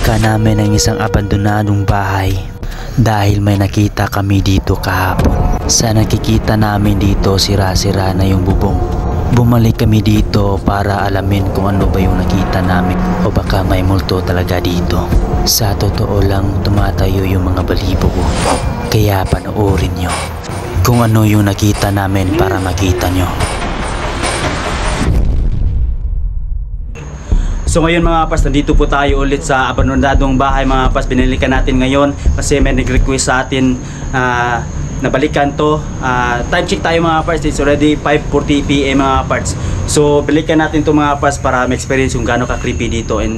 Binalikan namin ang isang abandonadong bahay dahil may nakita kami dito kahapon. Sa nakikita namin dito, sira-sira na yung bubong. Bumalik kami dito para alamin kung ano ba yung nakita namin o baka may multo talaga dito. Sa totoo lang, tumatayo yung mga balibo ko. Kaya panoorin nyo kung ano yung nakita namin para makita nyo. So ngayon mga paps, nandito po tayo ulit sa abandonadong bahay mga paps. Binalikan natin ngayon kasi may nag-request sa atin na balikan to. Time check tayo mga paps, it's already 5:40 PM mga paps. So balikan natin to mga paps para ma-experience kung gaano ka-creepy dito, and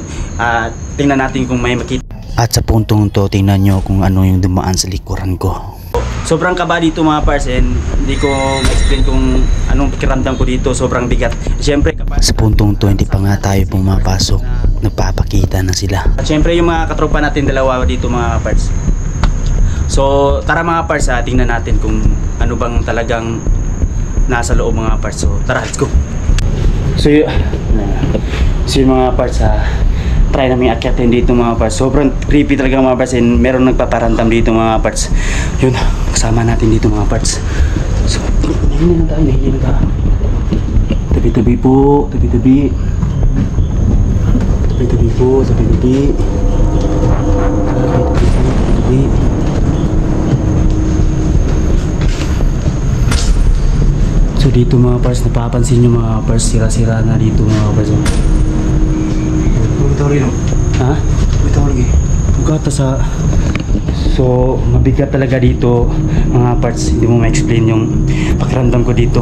tingnan natin kung may makita. At sa puntong to, tingnan nyo kung ano yung dumaan sa likuran ko. Sobrang kaba dito mga paps, and hindi ko ma-explain kung anong pakiramdam ko dito. Sobrang bigat. Siyempre sa puntong to, hindi pa nga tayo pumapasok, nagpapakita na sila. At siyempre yung mga katropa natin dalawa dito mga paps. So tara mga paps, tingnan natin kung ano bang talagang nasa loob mga paps. So tara, let's go. So yung mga paps, try namin akyatin dito mga paps. Sobrang creepy talaga mga paps, and meron nagpaparamdam dito mga paps. Yun, kasama natin dito mga paps. So nahihin na tayo. Tabi-tabi po, tabi-tabi. Tabi-tabi po, tabi-tabi. Tabi-tabi. So dito mga paps, napapansin nyo mga paps, sira-sira na dito mga paps. Bitaw rin, no? Ha? Bitaw lagi. Bugata sa... So mabigat talaga dito mga paps, hindi mo ma-explain yung pakiramdam ko dito.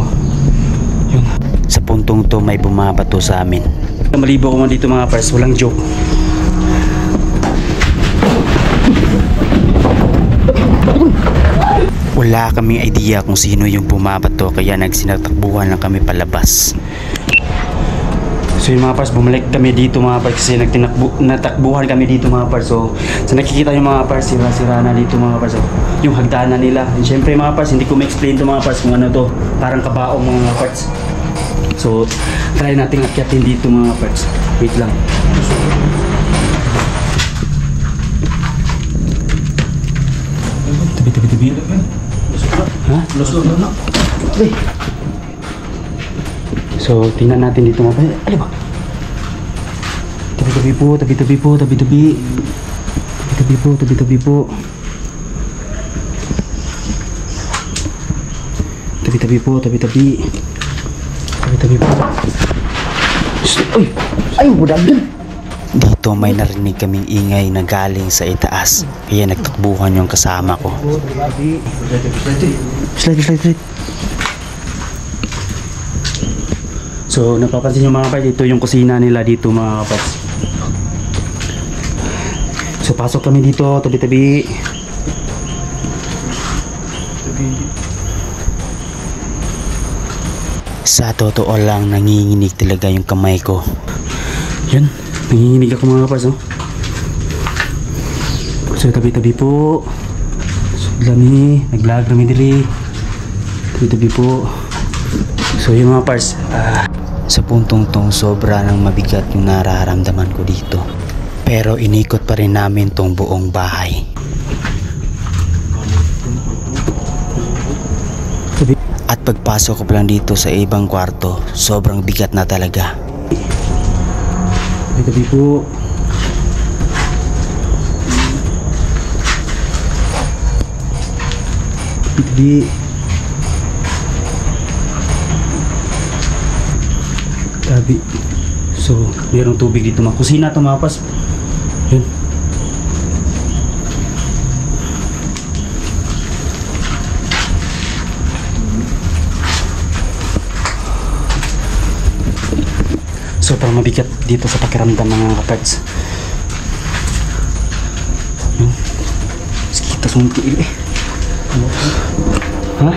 Yun. Sa puntong to, may bumabato sa amin. Malibo ko man dito mga paps, walang joke. Wala kaming idea kung sino yung bumabato, kaya nagsinagtakbuhan lang kami palabas. So yung mga paps, bumalik kami dito mga paps kasi natakbuhan kami dito mga paps. So nakikita yung mga paps, sira-sira na dito mga paps. So, yung hagdanan nila. And syempre mga paps, hindi ko ma-explain to mga paps kung ano to. Parang kabaong mga paps. So try natin akyatin dito mga paps. Wait lang. Tabi. Ha? So tingnan natin dito mga paps. Ano ba? Tabi-tabi po. Tabi-tabi po. Tabi-tabi po. Tabi-tabi po. Ay, budag din. Dito may narinig kaming ingay na galing sa itaas, kaya nagtakbuhan yung kasama ko. Slide. So napapansin nyo mga paps, ito yung kusina nila dito mga paps. So pasok kami dito, tabi-tabi. Sa totoo lang, nanginginig talaga yung kamay ko. Yan, nanginginig ako mga paps, oh. So tabi-tabi po. So lami, naglag kami diri. Tabi-tabi po. So yung mga paps, sa puntong tong, sobra ng mabigat yung nararamdaman ko dito. Pero inikot pa rin namin tong buong bahay. At pagpasok ko pa lang dito sa ibang kwarto, sobrang bigat na talaga. tabi po. Tabi. So mayroong tubig dito, mga kusina to mga paps. Yun. Sobrang mabigat dito sa pakiramdam ng mga kaparts. Kita sunti eh. Ha?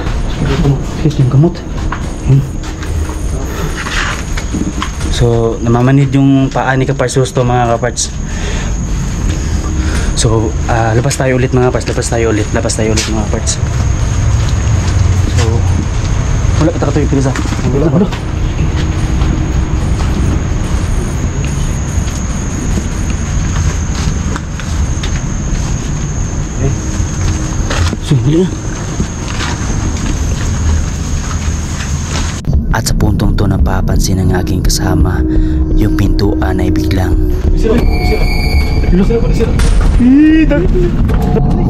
Sige, yung gamot. So namamanid yung paa ni Kaparts Justo mga kaparts. So labas tayo ulit mga kaparts. Labas tayo ulit mga kaparts. So wala ka takatoy pinisa. Wala. So, dali na. At sa puntong to napapansin ng aking kasama yung pintuan ay biglang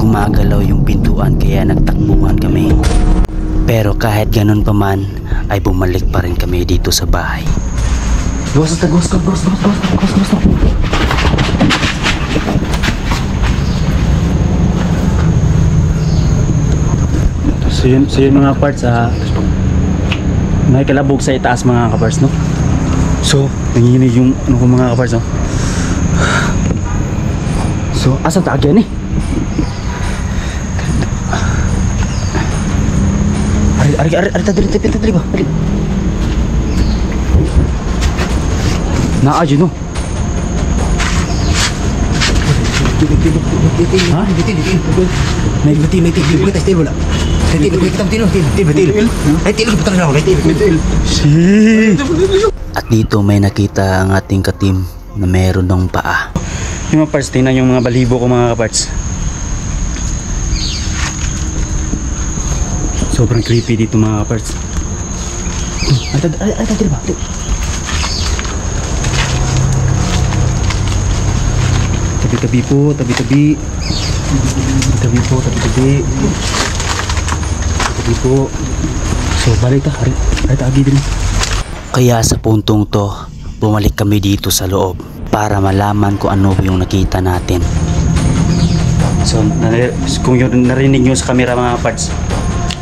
gumagalaw yung pintuan kaya nagtakbuhan kami. Pero kahit ganun pa man ay bumalik pa rin kami dito sa bahay. Gawas. So yun mga parts, may kalabog sa itaas mga kapars, no? So, nanginginig yung ano ko mga kapars, no? So, asan ta agyan eh? Ari ta dili ba? Dali. Naa no. Ha? May At dito may nakita ang ating katim na meron ng paa. Yung mga parts, tingnan yung mga balibo ko mga kaparts. Sobrang creepy dito mga kaparts. Ay, ba? Tabi-tabi po, tabi-tabi. Tabi po. So, balik ta. Ari ta agi din. Kaya sa puntong to, bumalik kami dito sa loob para malaman kung ano yung nakita natin. So, kung yung narinig nyo sa camera mga parts,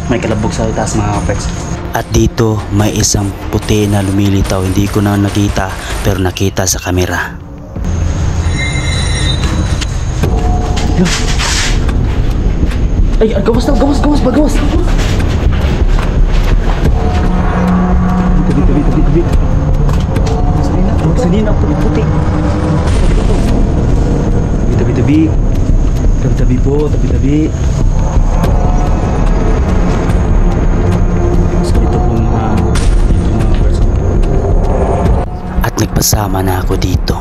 may kalabog sa itaas mga parts. At dito may isang puti na lumilitaw, hindi ko na nakita pero nakita sa kamera. Ay, gawas. Tabi. Salina, puti. Tabi po. So, ito po mga person. At nagpasama na ako dito.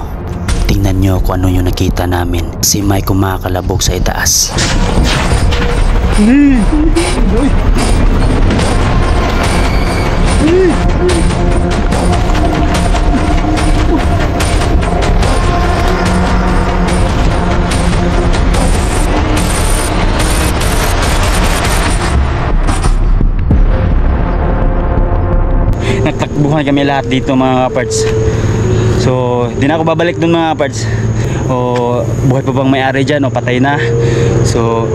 Tingnan nyo kung ano yung nakita namin. Si may kumakalabog sa itaas. Nagtakbuhan kami lahat dito mga parts. So, di na ako babalik dun mga parts. O buhay pa bang may-ari dyan o patay na. So,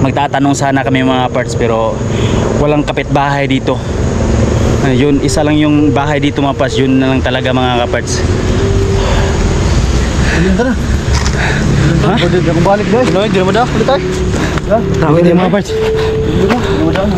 magtatanong sana kami mga parts pero walang kapitbahay dito. Yun, isa lang yung bahay dito mga parts. Yun na lang talaga mga kaparts. Tara. Ha? Pwede na balik guys. Hindi mo daw. Ulit tayo. Tawag din mga parts. Hindi mo daw.